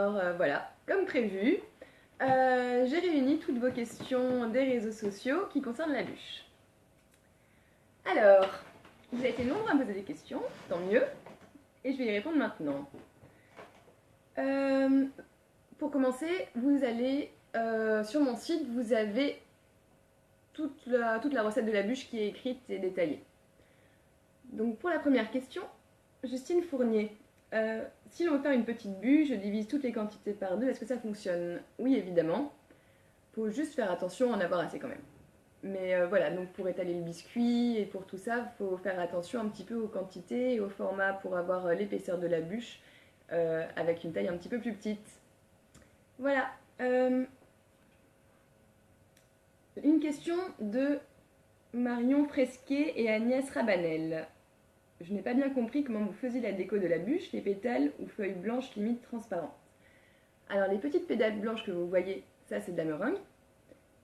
Alors voilà, comme prévu, j'ai réuni toutes vos questions des réseaux sociaux qui concernent la bûche. Alors, vous avez été nombreux à me poser des questions, tant mieux, et je vais y répondre maintenant. Pour commencer, vous allez sur mon site, vous avez toute la recette de la bûche qui est écrite et détaillée. Donc pour la première question, Justine Fournier, si l'on veut faire une petite bûche, je divise toutes les quantités par 2, est-ce que ça fonctionne? Oui, évidemment. Faut juste faire attention à en avoir assez quand même. Mais voilà, donc pour étaler le biscuit et pour tout ça, il faut faire attention un petit peu aux quantités et au format pour avoir l'épaisseur de la bûche avec une taille un petit peu plus petite. Voilà. Une question de Marion Fresquet et Agnès Rabanel. Je n'ai pas bien compris comment vous faisiez la déco de la bûche, les pétales ou feuilles blanches limite transparentes. Alors les petites pétales blanches que vous voyez, ça c'est de la meringue.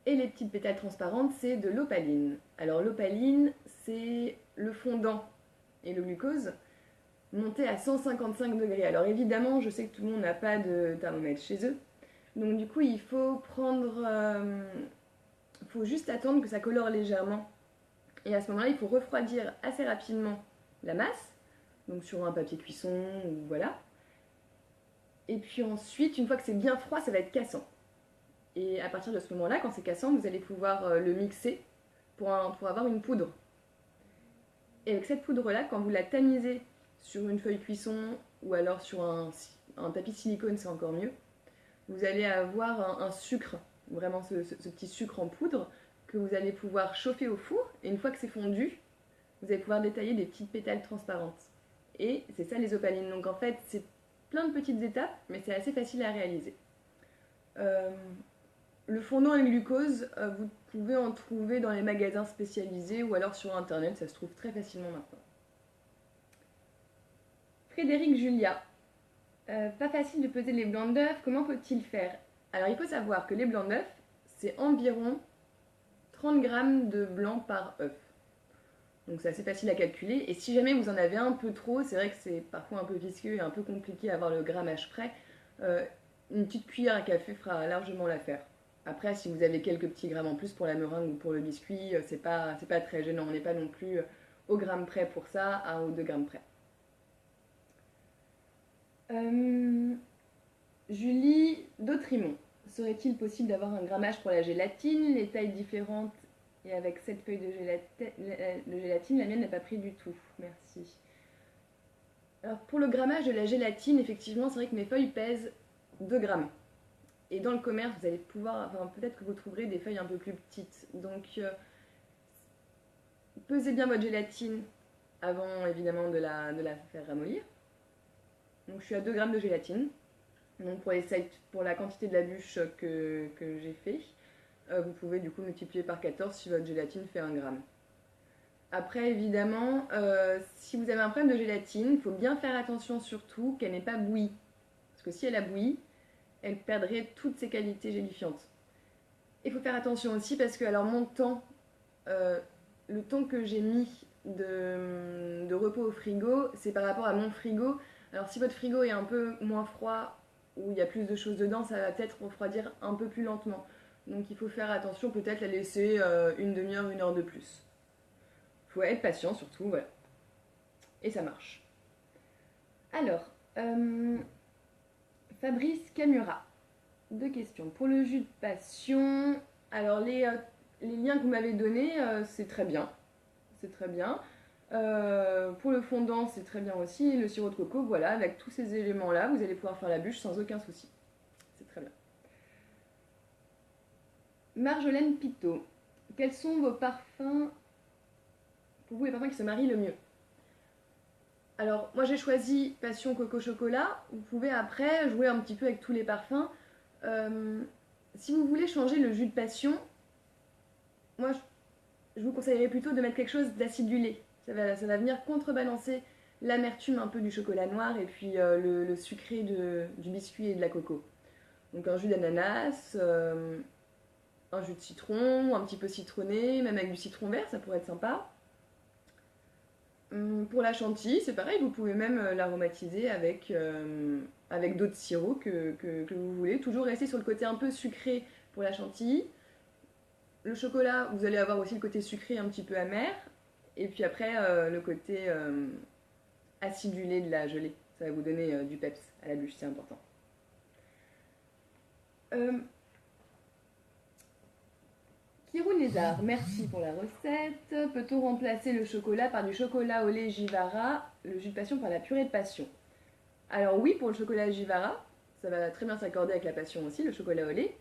Et les petites pétales transparentes, c'est de l'opaline. Alors l'opaline, c'est le fondant et le glucose monté à 155 degrés. Alors évidemment, je sais que tout le monde n'a pas de thermomètre chez eux. Donc du coup, il faut faut juste attendre que ça colore légèrement. Et à ce moment-là, il faut refroidir assez rapidement la masse, donc sur un papier cuisson ou voilà. Et puis ensuite, une fois que c'est bien froid, ça va être cassant. Et à partir de ce moment-là, quand c'est cassant, vous allez pouvoir le mixer pour avoir une poudre. Et avec cette poudre-là, quand vous la tamisez sur une feuille cuisson ou alors sur un tapis de silicone, c'est encore mieux, vous allez avoir un sucre, vraiment ce petit sucre en poudre, que vous allez pouvoir chauffer au four. Et une fois que c'est fondu, vous allez pouvoir détailler des petites pétales transparentes. Et c'est ça les opalines. Donc en fait, c'est plein de petites étapes, mais c'est assez facile à réaliser. Le fondant et le glucose, vous pouvez en trouver dans les magasins spécialisés ou alors sur internet, ça se trouve très facilement maintenant. Frédéric Julia, pas facile de peser les blancs d'œufs, comment faut-il faire? Alors il faut savoir que les blancs d'œufs, c'est environ 30 g de blanc par œuf. Donc c'est assez facile à calculer. Et si jamais vous en avez un peu trop, c'est vrai que c'est parfois un peu visqueux et un peu compliqué à avoir le grammage près, une petite cuillère à café fera largement l'affaire. Après, si vous avez quelques petits grammes en plus pour la meringue ou pour le biscuit, c'est pas très gênant. On n'est pas non plus au gramme près pour ça, à 1 ou 2 grammes près. Julie Dautrimont. Serait-il possible d'avoir un grammage pour la gélatine? Les tailles différentes et avec cette feuille de gélatine, la mienne n'a pas pris du tout. Merci. Alors pour le grammage de la gélatine, effectivement, c'est vrai que mes feuilles pèsent 2 grammes. Et dans le commerce, vous allez pouvoir, peut-être que vous trouverez des feuilles un peu plus petites. Donc, pesez bien votre gélatine avant, évidemment, de la faire ramollir. Donc, je suis à 2 grammes de gélatine. Donc, pour la quantité de la bûche que j'ai fait, vous pouvez du coup multiplier par 14 si votre gélatine fait 1 gramme. Après, évidemment, si vous avez un problème de gélatine, il faut bien faire attention surtout qu'elle n'ait pas bouilli. Parce que si elle a bouilli, elle perdrait toutes ses qualités gélifiantes. Il faut faire attention aussi parce que, alors mon temps, le temps que j'ai mis de repos au frigo, c'est par rapport à mon frigo. Alors si votre frigo est un peu moins froid ou il y a plus de choses dedans, ça va peut-être refroidir un peu plus lentement. Donc il faut faire attention, peut-être la laisser une demi-heure, 1 heure de plus. Il faut être patient surtout, voilà. Et ça marche. Alors, Fabrice Camura. 2 questions. Pour le jus de passion, alors les liens que vous m'avez donnés, c'est très bien. C'est très bien. Pour le fondant, c'est très bien aussi. Et le sirop de coco, voilà, avec tous ces éléments-là, vous allez pouvoir faire la bûche sans aucun souci. C'est très bien. Marjolaine Pitot. Quels sont vos parfums, pour vous, les parfums qui se marient le mieux? Alors, moi j'ai choisi Passion Coco Chocolat. Vous pouvez après jouer un petit peu avec tous les parfums. Si vous voulez changer le jus de passion, moi je vous conseillerais plutôt de mettre quelque chose d'acidulé. Ça va venir contrebalancer l'amertume un peu du chocolat noir et puis le sucré du biscuit et de la coco. Donc un jus d'ananas, un jus de citron, un petit peu citronné, même avec du citron vert, ça pourrait être sympa. Pour la chantilly, c'est pareil, vous pouvez même l'aromatiser avec avec d'autres sirops que vous voulez. Toujours rester sur le côté un peu sucré pour la chantilly. Le chocolat, vous allez avoir aussi le côté sucré un petit peu amer. Et puis après, le côté acidulé de la gelée. Ça va vous donner du peps à la bûche, c'est important. Kirou Nézar, merci pour la recette. Peut-on remplacer le chocolat par du chocolat au lait Jivara, le jus de passion par la purée de passion? Alors oui, pour le chocolat Jivara, ça va très bien s'accorder avec la passion aussi, le chocolat au lait.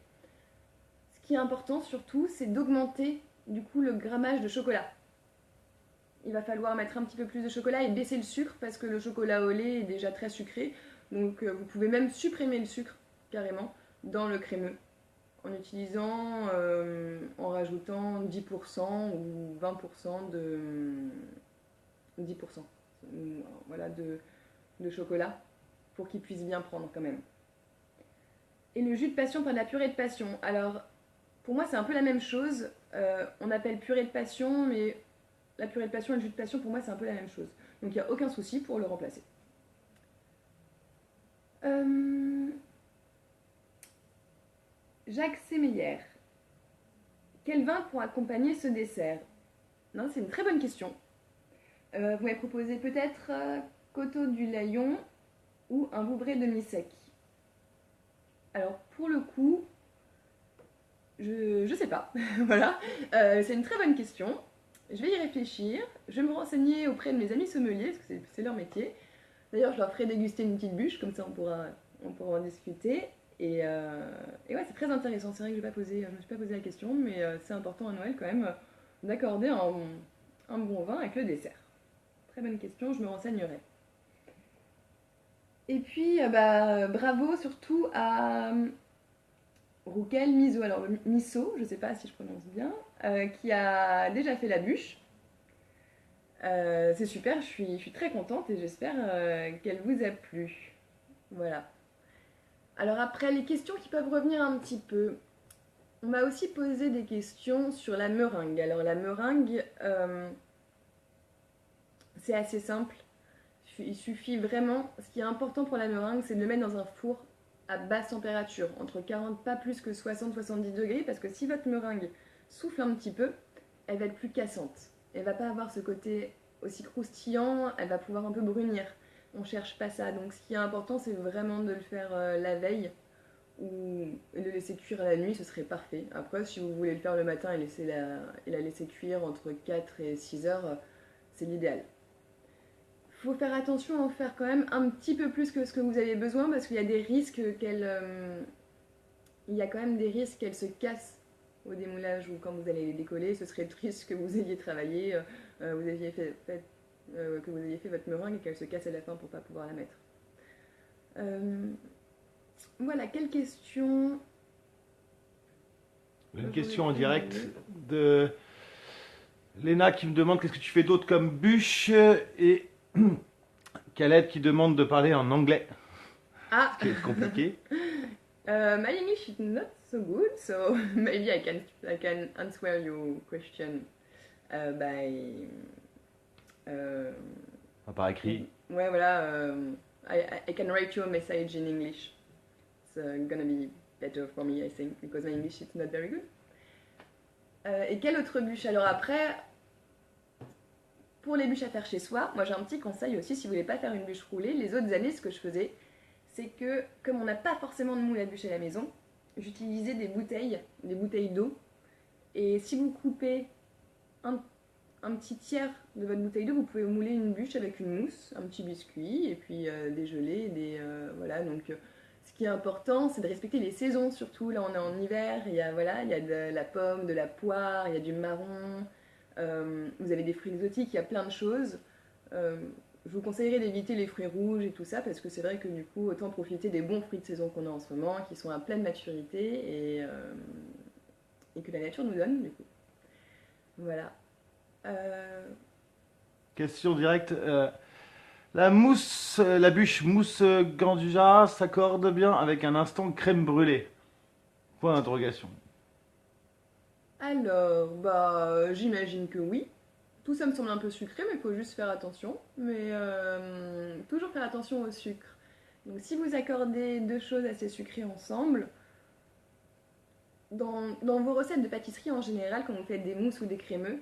Ce qui est important surtout, c'est d'augmenter du coup le grammage de chocolat. Il va falloir mettre un petit peu plus de chocolat et baisser le sucre parce que le chocolat au lait est déjà très sucré. Donc vous pouvez même supprimer le sucre carrément dans le crémeux en utilisant, en rajoutant 10% ou 20% de 10% voilà, de chocolat pour qu'il puisse bien prendre quand même. Et le jus de passion par de la purée de passion. Alors, pour moi, c'est un peu la même chose. On appelle purée de passion, mais la purée de passion et le jus de passion, pour moi, c'est un peu la même chose. Donc, il n'y a aucun souci pour le remplacer. Jacques Sémeillère. Quel vin pour accompagner ce dessert? Non, c'est une très bonne question. Vous m'avez proposé peut-être Coteau du Layon ou un Vouvray demi-sec. Alors, pour le coup, je sais pas. Voilà. C'est une très bonne question. Je vais y réfléchir. Je vais me renseigner auprès de mes amis sommeliers, parce que c'est leur métier. D'ailleurs, je leur ferai déguster une petite bûche, comme ça on pourra en discuter. Et ouais, c'est très intéressant. C'est vrai que je me suis pas posé la question, mais c'est important à Noël quand même d'accorder un bon vin avec le dessert. Très bonne question, je me renseignerai. Et puis, bravo surtout à Rouquel Miso, alors Miso, je sais pas si je prononce bien, qui a déjà fait la bûche. C'est super, je suis très contente et j'espère qu'elle vous a plu. Voilà. Alors après, les questions qui peuvent revenir un petit peu. On m'a aussi posé des questions sur la meringue. Alors la meringue, c'est assez simple. Il suffit vraiment, ce qui est important pour la meringue, c'est de le mettre dans un four à basse température, entre 40, pas plus que 60-70 degrés, parce que si votre meringue souffle un petit peu, elle va être plus cassante. Elle va pas avoir ce côté aussi croustillant, elle va pouvoir un peu brunir. On cherche pas ça. Donc ce qui est important, c'est vraiment de le faire la veille ou de le laisser cuire la nuit, ce serait parfait. Après, si vous voulez le faire le matin et la laisser cuire entre 4 et 6 heures, c'est l'idéal. Faut faire attention à en faire quand même un petit peu plus que ce que vous avez besoin parce qu'il y a des risques il y a quand même des risques qu'elle se casse au démoulage ou quand vous allez les décoller. Ce serait triste que vous ayez travaillé, que vous ayez fait votre meringue et qu'elle se casse à la fin pour ne pas pouvoir la mettre. Voilà, quelle question? Une question en direct de Léna qui me demande qu'est-ce que tu fais d'autre comme bûche et Khaled qui demande de parler en anglais, Ah, ce qui est compliqué. my English is not so good, so maybe I can answer your question by. Par écrit. Ouais, voilà. I can write you a message in English. It's gonna be better for me, I think, because my English is not very good. Et quelle autre bûche? Alors après, pour les bûches à faire chez soi, moi j'ai un petit conseil aussi, si vous voulez pas faire une bûche roulée. Les autres années, ce que je faisais, c'est que, comme on n'a pas forcément de moule à bûche à la maison, j'utilisais des bouteilles d'eau. Et si vous coupez un petit tiers de votre bouteille d'eau, vous pouvez mouler une bûche avec une mousse, un petit biscuit, et puis des gelées, voilà, donc ce qui est important, c'est de respecter les saisons, surtout, là on est en hiver, il y a de la pomme, de la poire, il y a du marron, vous avez des fruits exotiques, il y a plein de choses. Je vous conseillerais d'éviter les fruits rouges et tout ça, parce que c'est vrai que du coup, autant profiter des bons fruits de saison qu'on a en ce moment, qui sont à pleine maturité, et que la nature nous donne, du coup. Voilà. Question directe. La bûche mousse Ganduja s'accorde bien avec un instant crème brûlée. Point d'interrogation. Alors, j'imagine que oui. Tout ça me semble un peu sucré, mais il faut juste faire attention. Mais toujours faire attention au sucre. Donc si vous accordez deux choses assez sucrées ensemble, dans vos recettes de pâtisserie en général, quand vous faites des mousses ou des crémeux,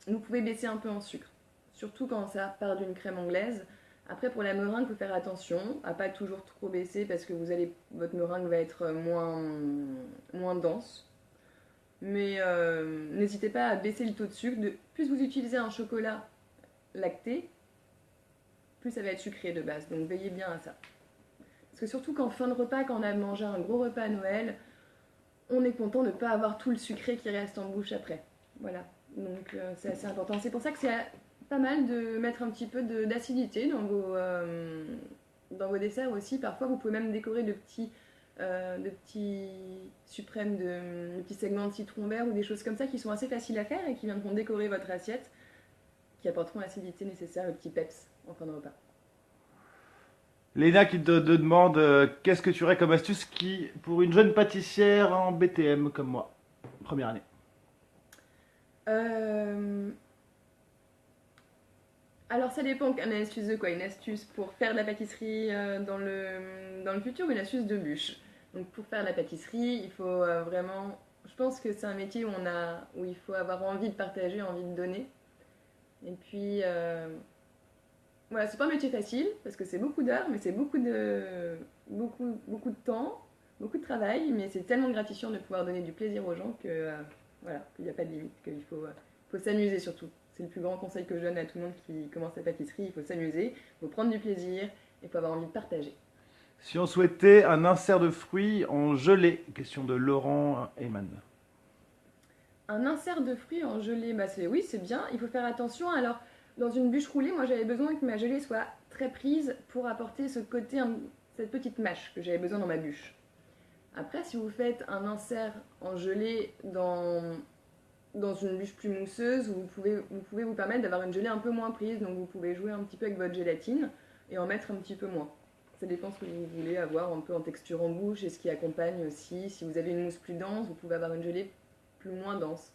vous pouvez baisser un peu en sucre. Surtout quand ça part d'une crème anglaise. Après, pour la meringue, il faut faire attention à pas toujours trop baisser parce que votre meringue va être moins dense. Mais n'hésitez pas à baisser le taux de sucre. Plus vous utilisez un chocolat lacté, plus ça va être sucré de base. Donc veillez bien à ça. Parce que surtout qu'en fin de repas, quand on a mangé un gros repas à Noël, on est content de ne pas avoir tout le sucré qui reste en bouche après. Voilà. Donc c'est assez important. C'est pour ça que c'est pas mal de mettre un petit peu d'acidité dans vos desserts aussi. Parfois, vous pouvez même décorer de petits suprêmes, de petits segments de citron vert ou des choses comme ça qui sont assez faciles à faire et qui viendront décorer votre assiette, qui apporteront l'acidité nécessaire, le petit peps en fin de repas. Léna qui te demande qu'est-ce que tu aurais comme astuce pour une jeune pâtissière en BTM comme moi, première année. Alors ça dépend, une astuce de quoi? Une astuce pour faire de la pâtisserie dans le futur ou une astuce de bûche? Donc pour faire de la pâtisserie, il faut vraiment... Je pense que c'est un métier où il faut avoir envie de partager, envie de donner. Et puis, voilà, c'est pas un métier facile, parce que c'est beaucoup d'heures, mais c'est beaucoup de temps, beaucoup de travail, mais c'est tellement gratifiant de pouvoir donner du plaisir aux gens que, voilà, qu'il n'y a pas de limite, qu'il faut s'amuser surtout. C'est le plus grand conseil que je donne à tout le monde qui commence la pâtisserie. Il faut s'amuser, il faut prendre du plaisir, et il faut avoir envie de partager. Si on souhaitait un insert de fruits en gelée, question de Laurent Heyman. Un insert de fruits en gelée, oui, c'est bien. Il faut faire attention. Alors, dans une bûche roulée, moi j'avais besoin que ma gelée soit très prise pour apporter ce côté, cette petite mâche que j'avais besoin dans ma bûche. Après, si vous faites un insert en gelée dans une bûche plus mousseuse, vous pouvez vous permettre d'avoir une gelée un peu moins prise, donc vous pouvez jouer un petit peu avec votre gélatine et en mettre un petit peu moins. Ça dépend ce que vous voulez avoir un peu en texture en bouche et ce qui accompagne aussi. Si vous avez une mousse plus dense, vous pouvez avoir une gelée moins dense.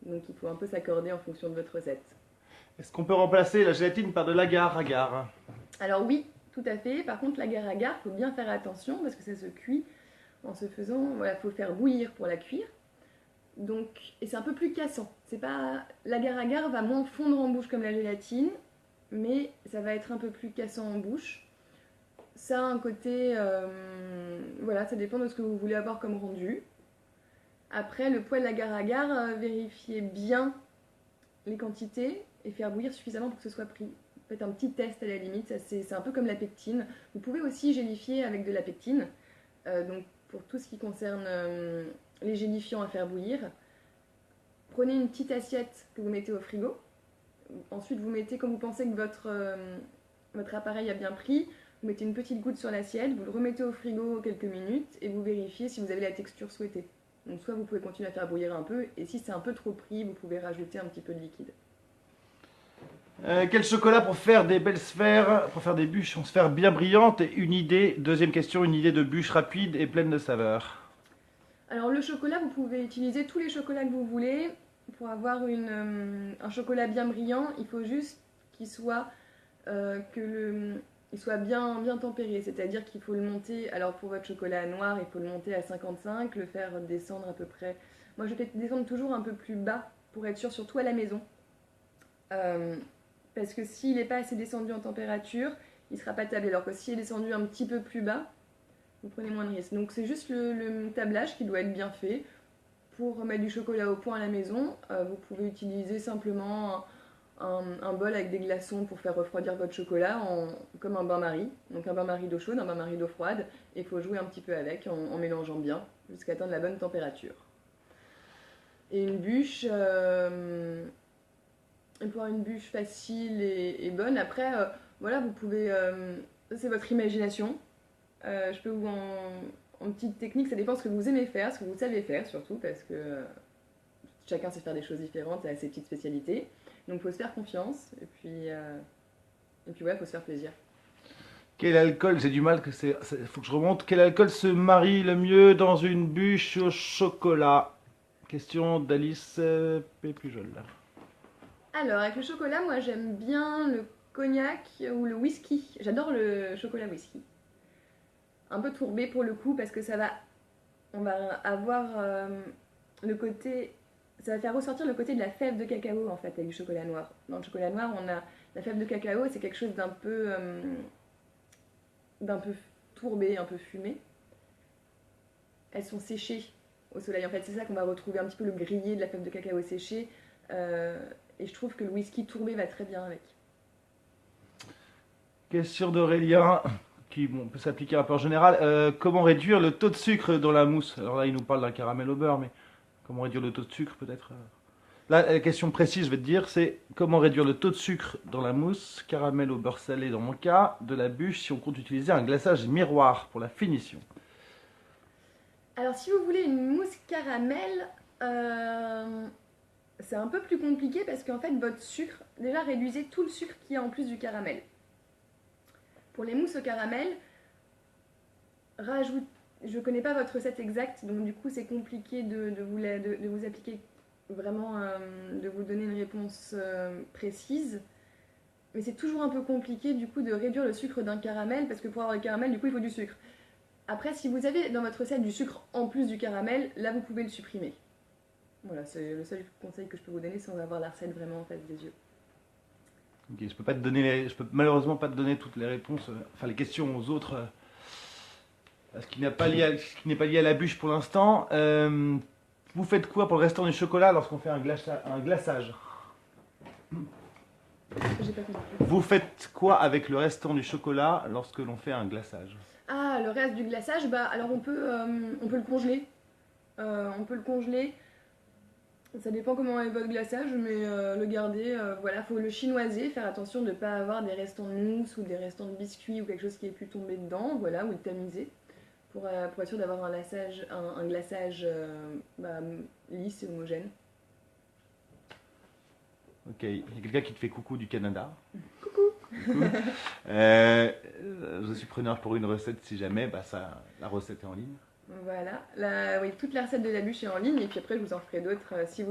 Donc il faut un peu s'accorder en fonction de votre recette. Est-ce qu'on peut remplacer la gélatine par de l'agar-agar? Alors oui, tout à fait. Par contre, l'agar-agar, il faut bien faire attention parce que ça se cuit en se faisant... Voilà, il faut le faire bouillir pour la cuire. Donc, et c'est un peu plus cassant. L'agar-agar va moins fondre en bouche comme la gélatine, mais ça va être un peu plus cassant en bouche. Ça a un côté... voilà, ça dépend de ce que vous voulez avoir comme rendu. Après, le poêle agar-agar, vérifiez bien les quantités et faire bouillir suffisamment pour que ce soit pris. Faites un petit test à la limite, c'est un peu comme la pectine. Vous pouvez aussi gélifier avec de la pectine. Donc pour tout ce qui concerne les gélifiants à faire bouillir, prenez une petite assiette que vous mettez au frigo. Ensuite, vous mettez, comme vous pensez que votre appareil a bien pris, vous mettez une petite goutte sur l'assiette, vous le remettez au frigo quelques minutes et vous vérifiez si vous avez la texture souhaitée. Donc soit vous pouvez continuer à faire bouillir un peu, et si c'est un peu trop pris, vous pouvez rajouter un petit peu de liquide. Quel chocolat pour faire des belles sphères, pour faire des bûches en sphères bien brillantes? Et une idée, deuxième question, une idée de bûche rapide et pleine de saveurs. Alors le chocolat, vous pouvez utiliser tous les chocolats que vous voulez. Pour avoir un chocolat bien brillant, il faut juste qu'il soit, il soit bien tempéré. C'est-à-dire qu'il faut le monter, alors pour votre chocolat noir, il faut le monter à 55, le faire descendre à peu près. Moi je fais descendre toujours un peu plus bas pour être sûr, surtout à la maison. Parce que s'il n'est pas assez descendu en température, il ne sera pas tablé. Alors que s'il est descendu un petit peu plus bas, vous prenez moins de risques. Donc c'est juste le tablage qui doit être bien fait. Pour mettre du chocolat au point à la maison, vous pouvez utiliser simplement un bol avec des glaçons pour faire refroidir votre chocolat comme un bain-marie. Donc un bain-marie d'eau chaude, un bain-marie d'eau froide. Et il faut jouer un petit peu avec en mélangeant bien jusqu'à atteindre la bonne température. Et une bûche... pour une bûche facile et bonne. Après, voilà, vous pouvez... c'est votre imagination. Je peux vous en petite technique, ça dépend de ce que vous aimez faire, ce que vous savez faire surtout, parce que chacun sait faire des choses différentes et a ses petites spécialités. Donc il faut se faire confiance et puis ouais, il faut se faire plaisir. Quel alcool, j'ai du mal, faut que je remonte. Quel alcool se marie le mieux dans une bûche au chocolat? Question d'Alice Pépujol. Alors avec le chocolat, moi j'aime bien le cognac ou le whisky. J'adore le chocolat whisky. Un peu tourbé pour le coup parce que on va avoir le côté, ça va faire ressortir le côté de la fève de cacao en fait avec du chocolat noir. Dans le chocolat noir, on a la fève de cacao, c'est quelque chose d'un peu tourbé, un peu fumé. Elles sont séchées au soleil en fait, c'est ça qu'on va retrouver un petit peu le grillé de la fève de cacao séchée. Et je trouve que le whisky tourbé va très bien avec. Question d'Aurélien, qui peut s'appliquer un peu en général. Comment réduire le taux de sucre dans la mousse? Alors là, il nous parle d'un caramel au beurre, mais comment réduire le taux de sucre peut-être? Là, la question précise, je vais te dire, c'est comment réduire le taux de sucre dans la mousse, caramel au beurre salé dans mon cas, de la bûche si on compte utiliser un glaçage miroir pour la finition. Alors si vous voulez une mousse caramel, c'est un peu plus compliqué parce qu'en fait votre sucre, déjà réduisez tout le sucre qu'il y a en plus du caramel. Pour les mousses au caramel, je connais pas votre recette exacte, donc du coup c'est compliqué de vous appliquer vraiment, de vous donner une réponse précise. Mais c'est toujours un peu compliqué du coup de réduire le sucre d'un caramel parce que pour avoir le caramel, du coup il faut du sucre. Après, si vous avez dans votre recette du sucre en plus du caramel, là vous pouvez le supprimer. Voilà, c'est le seul conseil que je peux vous donner sans avoir la recette vraiment en face des yeux. Ok, je peux malheureusement pas te donner toutes les réponses, enfin les questions aux autres, ce qui n'est pas lié à la bûche pour l'instant. Vous faites quoi pour le restant du chocolat lorsqu'on fait un glaçage? J'ai pas compris. Vous faites quoi avec le restant du chocolat lorsque l'on fait un glaçage? Ah, le reste du glaçage, bah alors on peut le congeler. On peut le congeler. Ça dépend comment est votre glaçage, mais le garder, voilà, faut le chinoiser, faire attention de ne pas avoir des restants de mousse ou des restants de biscuits ou quelque chose qui ait pu tomber dedans, voilà, ou le tamiser pour être sûr d'avoir un glaçage lisse et homogène. Ok, il y a quelqu'un qui te fait coucou du Canada. Coucou. Coucou. Je suis preneur pour une recette si jamais, la recette est en ligne. Voilà, oui, toute la recette de la bûche est en ligne et puis après je vous en ferai d'autres. Si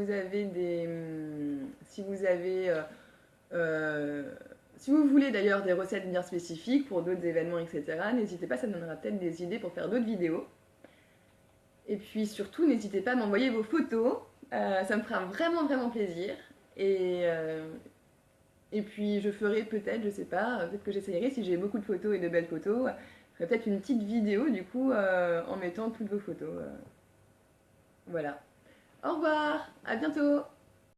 vous voulez d'ailleurs des recettes bien spécifiques pour d'autres événements, etc., n'hésitez pas, ça me donnera peut-être des idées pour faire d'autres vidéos. Et puis surtout, n'hésitez pas à m'envoyer vos photos, ça me fera vraiment vraiment plaisir. Et puis je ferai peut-être, je sais pas, peut-être que j'essayerai si j'ai beaucoup de photos et de belles photos. Je ferai peut-être une petite vidéo du coup en mettant toutes vos photos. Voilà. Au revoir, à bientôt.